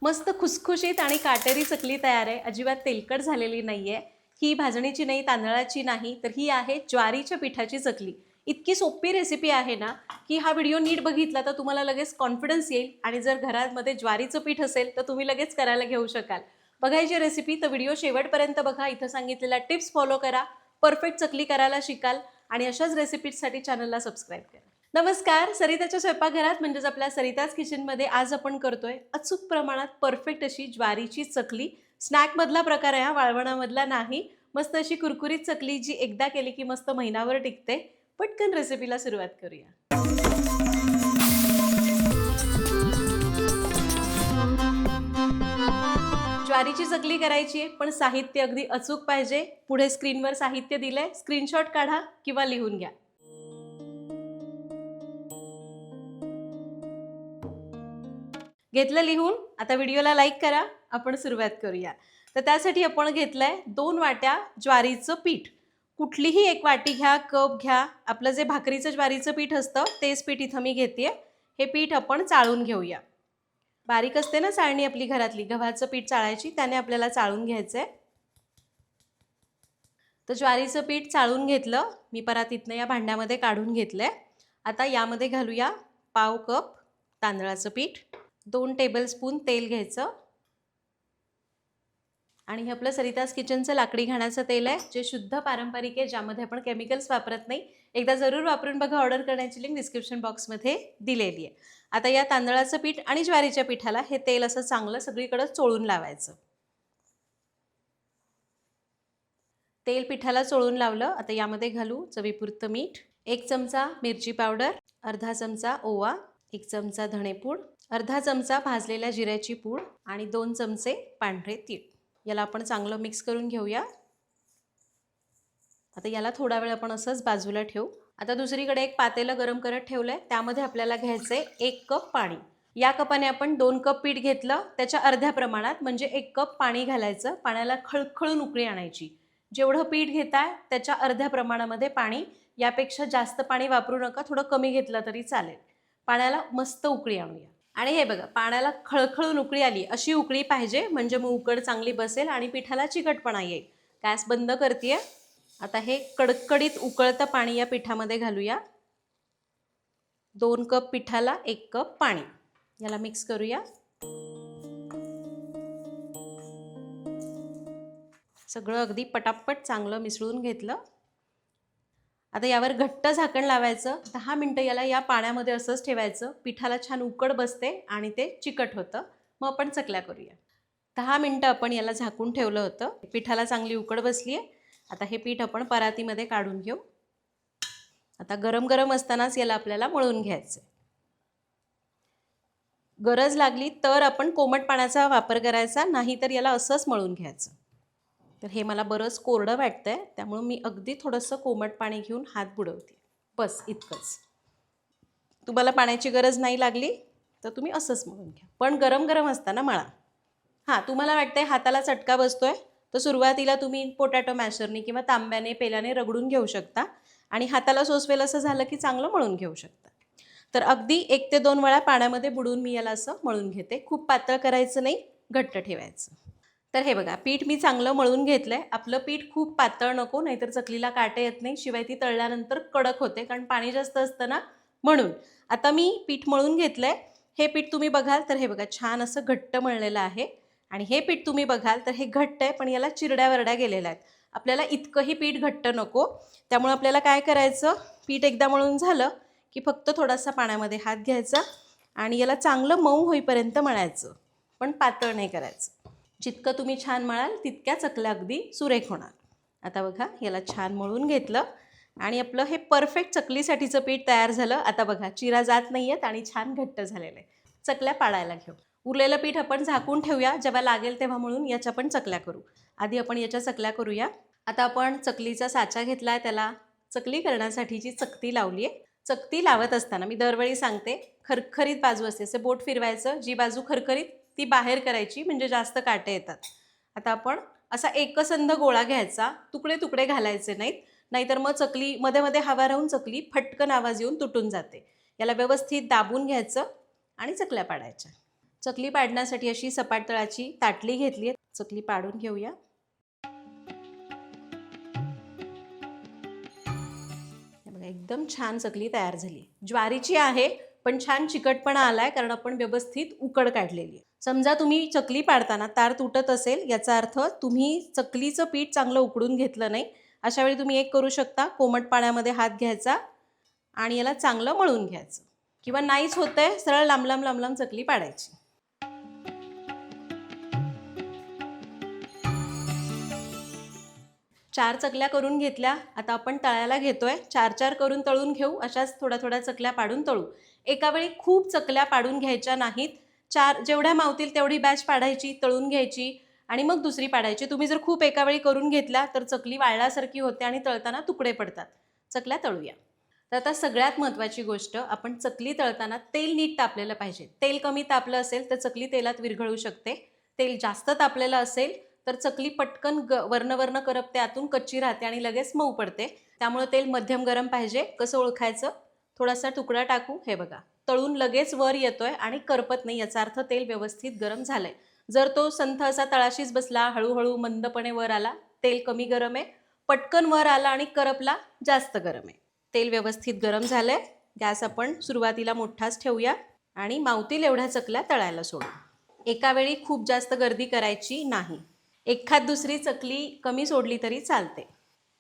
मस्त खुसखुशीत आणि काटेरी चकली तयार आहे. अजिबात तेलकट झालेली नाहीये. ही भाजणीची नाही, तांदळाची नाही, तर ही आहे ज्वारीच्या पिठाची चकली. इतकी सोपी रेसिपी आहे ना, की हा व्हिडिओ नीट बघितला तर तुम्हाला लगेच कॉन्फिडन्स येईल आणि जर घरामध्ये ज्वारीचं पीठ असेल तर तुम्ही लगेच करायला घेऊ शकाल. बघायची रेसिपी तर व्हिडिओ शेवटपर्यंत बघा. इथं सांगितलेल्या टिप्स फॉलो करा. परफेक्ट चकली करायला शिकाल आणि अशाच रेसिपीजसाठी चॅनलला सबस्क्राईब करा. नमस्कार, सरिताच्या स्वयंपाकघरात म्हणजेच आपल्या सरिताज किचनमध्ये आज आपण करतोय अचूक प्रमाणात परफेक्ट अशी ज्वारीची चकली. स्नॅकमधला प्रकार आहे हा, वाळवणामधला नाही. मस्त अशी कुरकुरीत चकली जी एकदा केली की मस्त महिनाभर टिकते. पटकन रेसिपीला सुरुवात करूया. ज्वारीची चकली करायची आहे, पण साहित्य अगदी अचूक पाहिजे. पुढे स्क्रीनवर साहित्य दिलंय, स्क्रीनशॉट काढा किंवा लिहून घ्या. घेतलं लिहून? आता व्हिडिओला लाईक करा. आपण सुरुवात करूया. तर त्यासाठी आपण घेतलंय 2 वाट्या ज्वारीचं पीठ. कुठलीही एक वाटी घ्या, कप घ्या. आपलं जे भाकरीचं ज्वारीचं पीठ असतं तेच पीठ इथं मी घेतेय. हे पीठ आपण चाळून घेऊया. बारीक असते ना चाळणी आपली घरातली, गव्हाचं पीठ चाळायची, त्याने आपल्याला चाळून घ्यायचंय. तर ज्वारीचं पीठ चाळून घेतलं मी, परातीतनं या भांड्यामध्ये काढून घेतलंय. आता यामध्ये घालूया पाव कप तांदळाचं पीठ, 2 टेबलस्पून तेल घ्यायचं आणि हे आपलं सरिताज किचनचं लाकडी घाण्याचं तेल आहे, जे शुद्ध पारंपरिक आहे, ज्यामध्ये आपण केमिकल्स वापरत नाही. एकदा जरूर वापरून बघा. ऑर्डर करण्याची लिंक डिस्क्रिप्शन बॉक्समध्ये दिलेली आहे. आता या तांदळाचं पीठ आणि ज्वारीच्या पिठाला हे तेल असं चांगलं सगळीकडे चोळून लावायचं. तेल पिठाला चोळून लावलं. आता यामध्ये घालू चवीपुरतं मीठ, 1 चमचा मिरची पावडर, अर्धा चमचा ओवा, 1 चमचा धणेपूड, अर्धा चमचा भाजलेल्या जिऱ्याची पूड आणि 2 चमचे पांढरे तीळ. याला आपण चांगलं मिक्स करून घेऊया. आता याला थोडा वेळ आपण असंच बाजूला ठेवू. आता दुसरीकडे एक पातेलं गरम करत ठेवलंय. त्यामध्ये आपल्याला घ्यायचंय 1 कप पाणी. या कपाने आपण 2 कप पीठ घेतलं, त्याच्या अर्ध्या प्रमाणात म्हणजे 1 कप पाणी घालायचं. पाण्याला खळखळून उकळी आणायची. जेवढं पीठ घेताय त्याच्या अर्ध्या प्रमाणामध्ये पाणी. यापेक्षा जास्त पाणी वापरू नका, थोडं कमी घेतलं तरी चालेल. पाण्याला मस्त उकळी आणूया. आणि हे बघा, पाण्याला खळखळून उकळी आली, अशी उकळी पाहिजे, म्हणजे मग उकड चांगली बसेल आणि पिठाला चिकटपणा येईल. गॅस बंद करतेय. आता हे कडकडीत उकळतं पाणी या पिठामध्ये घालूया. 2 कप पिठाला 1 कप पाणी. याला मिक्स करूया. सगळं अगदी पटापट चांगलं मिसळून घेतलं. आता यावर घट्ट झाकण लावायचं. 10 मिनटं याला या पाण्यामध्ये असंच ठेवायचं. पिठाला छान उकड बसते आणि ते चिकट होतं. मग आपण चकल्या करूया. 10 मिनटं आपण याला झाकून ठेवलं होतं. पिठाला चांगली उकड बसली आहे. आता हे पीठ आपण परातीमध्ये काढून घेऊ. आता गरम गरम असतानाच याला आपल्याला मळून घ्यायचं. गरज लागली तर आपण कोमट पाण्याचा वापर करायचा, नाहीतर याला असंच मळून घ्यायचं. तर हे मला बरंच कोरडं वाटतंय, त्यामुळे मी अगदी थोडंसं कोमट पाणी घेऊन हात बुडवते. बस इतकंच. तुम्हाला पाण्याची गरज नाही लागली तर तुम्ही असंच मळून घ्या, पण गरम गरम असताना मळा. हां, तुम्हाला वाटतंय हाताला चटका बसतोय तर सुरुवातीला तुम्ही पोटॅटो मॅशरने किंवा तांब्याने पेल्याने रगडून घेऊ शकता आणि हाताला सोसवेल असं झालं की चांगलं मळून घेऊ शकता. तर अगदी 1 ते 2 वेळा पाण्यामध्ये बुडवून मी याला असं मळून घेते. खूप पातळ करायचं नाही, घट्ट ठेवायचं. तर हे बघा, पीठ मी चांगलं मळून घेतलंय. आपलं पीठ खूप पातळ नको, नाहीतर चकलीला काटे येत नाही, शिवाय ती तळल्यानंतर कडक होते, कारण पाणी जास्त असतं ना, म्हणून. आता मी पीठ मळून घेतलंय. हे पीठ तुम्ही बघाल तर हे बघा, छान असं घट्ट मळलेलं आहे. आणि हे पीठ तुम्ही बघाल तर हे घट्ट आहे, पण याला चिरड्या वरड्या गेलेल्या आहेत. आपल्याला इतकंही पीठ घट्ट नको. त्यामुळे आपल्याला काय करायचं, पीठ एकदा मळून झालं की फक्त थोडासा पाण्यामध्ये हात घ्यायचा आणि याला चांगलं मऊ होईपर्यंत मळायचं, पण पातळ नाही करायचं. जितकं तुम्ही छान मळाल तितक्या चकल्या अगदी सुरेख होणार. आता बघा, याला छान मळून घेतलं आणि आपलं हे परफेक्ट चकलीसाठीचं पीठ तयार झालं. आता बघा, चिरा जात नाही आहेत आणि छान घट्ट झालेलं आहे. चकल्या पाडायला घेऊ. उरलेलं पीठ आपण झाकून ठेवूया, जेव्हा लागेल तेव्हा म्हणून याच्या पण चकल्या करू. आधी आपण याच्या चकल्या करूया. आता आपण चकलीचा साचा घेतला आहे, त्याला चकली करण्यासाठीची चकती लावली आहे. चकती लावत असताना मी दरवेळी सांगते, खरखरीत बाजू असते, असं बोट फिरवायचं, जी बाजू खरखरीत ती बाहेर करायची, म्हणजे जास्त काटे येतात. आता आपण असा एकसंध गोळा घ्यायचा, तुकडे तुकडे घालायचे नाहीत, नाहीतर मग चकली मध्ये मध्ये हवा राहून चकली फटकन आवाज येऊन तुटून जाते. याला व्यवस्थित दाबून घ्यायचं आणि चकल्या पाडायच्या. चकली पाडण्यासाठी अशी सपाट तळाची ताटली घेतली आहे. चकली पाडून घेऊया. बघा एकदम छान चकली तयार झाली. ज्वारीची आहे पण छान चिकटपणा आलाय कारण आपण व्यवस्थित उकड काढलेली आहे. समजा तुम्ही चकली पाडताना तार तुटत असेल याचा अर्थ तुम्ही चकलीचं पीठ चांगलं उकडून घेतलं नाही. अशा वेळी तुम्ही एक करू शकता, कोमट पाण्यामध्ये हात घ्यायचा आणि याला चांगलं मळून घ्यायचं. किंवा नाहीच होतंय सरळ लांब लांब लांब लांब चकली पाडायची. 4 चकल्या करून घेतल्या. आता आपण तळायला घेतोय. 4-4 करून तळून घेऊ. अशाच थोड्या थोड्या चकल्या पाडून तळू. एका वेळी खूप चकल्या पाडून घ्यायच्या नाहीत. 4 जेवढ्या मावतील तेवढी बॅच पाडायची, तळून घ्यायची आणि मग दुसरी पाडायची. तुम्ही जर खूप एका वेळी करून घेतल्या तर चकली वाळल्यासारखी होते आणि तळताना तुकडे पडतात. चकल्या तळूया. तर आता सगळ्यात महत्त्वाची गोष्ट, आपण चकली तळताना तेल नीट तापलेलं पाहिजे. तेल कमी तापलं असेल तर चकली तेलात विरघळू शकते. तेल जास्त तापलेलं असेल तर चकली पटकन वर्ण करपते, आतून कच्ची राहते आणि लगेच मऊ पडते. त्यामुळे तेल मध्यम गरम पाहिजे. कसं ओळखायचं? थोडासा तुकडा टाकू. हे बघा, तळून लगेच वर येतोय आणि करपत नाही, याचा अर्थ तेल व्यवस्थित गरम झालंय. जर तो संथ असा तळाशीच बसला, हळूहळू मंदपणे वर आला, तेल कमी गरम आहे. पटकन वर आला आणि करपला, जास्त गरम आहे. तेल व्यवस्थित गरम झालंय. गॅस आपण सुरुवातीला मोठाच ठेवूया आणि मावतील एवढ्या चकल्या तळायला सोडू. एका वेळी खूप जास्त गर्दी करायची नाही. एखाद दुसरी चकली कमी सोडली तरी चालते,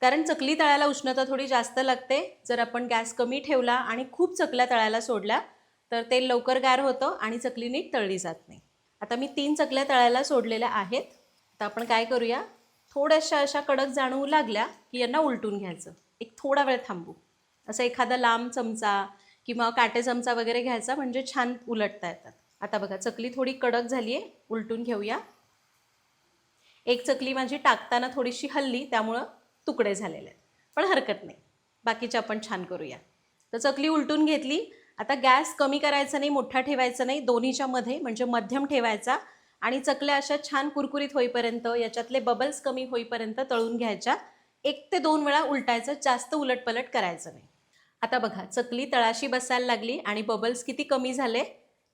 कारण चकली तळायला उष्णता थोडी जास्त लागते. जर आपण गॅस कमी ठेवला आणि खूप चकल्या तळायला सोडल्या तर तेल लवकर गार होतं आणि चकली नीट तळली जात नाही. आता मी 3 चकल्या तळायला सोडलेल्या आहेत. आता आपण काय करूया, थोड्याशा अशा कडक जाणवू लागल्या की यांना उलटून घ्यायचं. एक थोडा वेळ थांबू. असं एखादा लांब चमचा किंवा काटे चमचा वगैरे घ्यायचा, म्हणजे छान उलटता येतात. आता बघा चकली थोडी कडक झाली आहे, उलटून घेऊया. एक चकली माझी टाकताना थोडीशी हल्ली, त्यामुळं तुकडे झालेले आहेत, पण हरकत नाही. बाकीचे आपण छान करूया. तर चकली उलटून घेतली. आता गॅस कमी करायचा नाही, मोठा ठेवायचा नाही, दोन्हीच्या मध्ये म्हणजे मध्यम ठेवायचा आणि चकल्या अशा छान कुरकुरीत होईपर्यंत, याच्यातले बबल्स कमी होईपर्यंत तळून घ्यायच्या. 1 ते 2 वेळा उलटायचं, जास्त उलटपलट करायचं नाही. आता बघा चकली तळाशी बसायला लागली आणि बबल्स किती कमी झाले,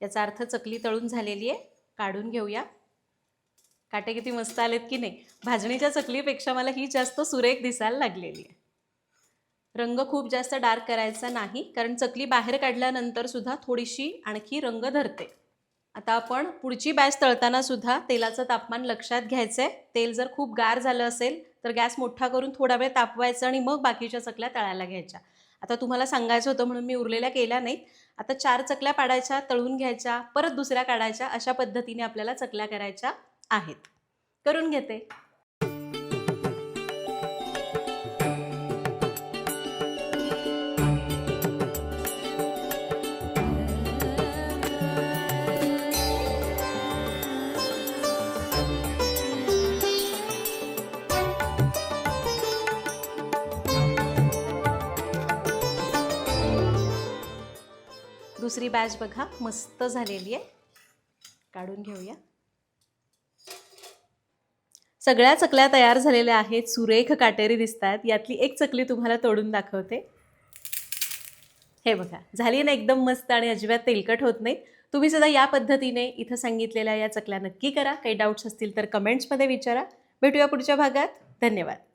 याचा अर्थ चकली तळून झालेली आहे. काढून घेऊया. काटे किती मस्त आलेत की नाही. भाजणीच्या चकलीपेक्षा मला ही जास्त सुरेख दिसायला लागलेली आहे. रंग खूप जास्त डार्क करायचा नाही, कारण चकली बाहेर काढल्यानंतर सुद्धा थोडीशी आणखी रंग धरते. आता आपण पुढची बॅच तळताना सुद्धा तेलाचं तापमान लक्षात घ्यायचं आहे. तेल जर खूप गार झालं असेल तर गॅस मोठा करून थोडा वेळ तापवायचं आणि मग बाकीच्या चकल्या तळायला घ्यायच्या. आता तुम्हाला सांगायचं होतं म्हणून मी उरलेल्या केल्या नाहीत. आता 4 चकल्या पाडायच्या, तळून घ्यायच्या, परत दुसऱ्या काढायच्या. अशा पद्धतीने आपल्याला चकल्या करायच्या आहेत. करून घेते. दुसरी बॅच बघा मस्त झालेली आहे. काढून घेऊया. सगळ्या चकल्या तयार झालेल्या आहेत, सुरेख काटेरी दिसतात. यातली एक चकली तुम्हाला तोडून दाखवते. हे बघा, झाली ना एकदम मस्त आणि अजिबात तेलकट होत नाही. तुम्ही सुद्धा या पद्धतीने इथं सांगितलेल्या या चकल्या नक्की करा. काही डाऊट्स असतील तर कमेंट्समध्ये विचारा. भेटूया पुढच्या भागात. धन्यवाद.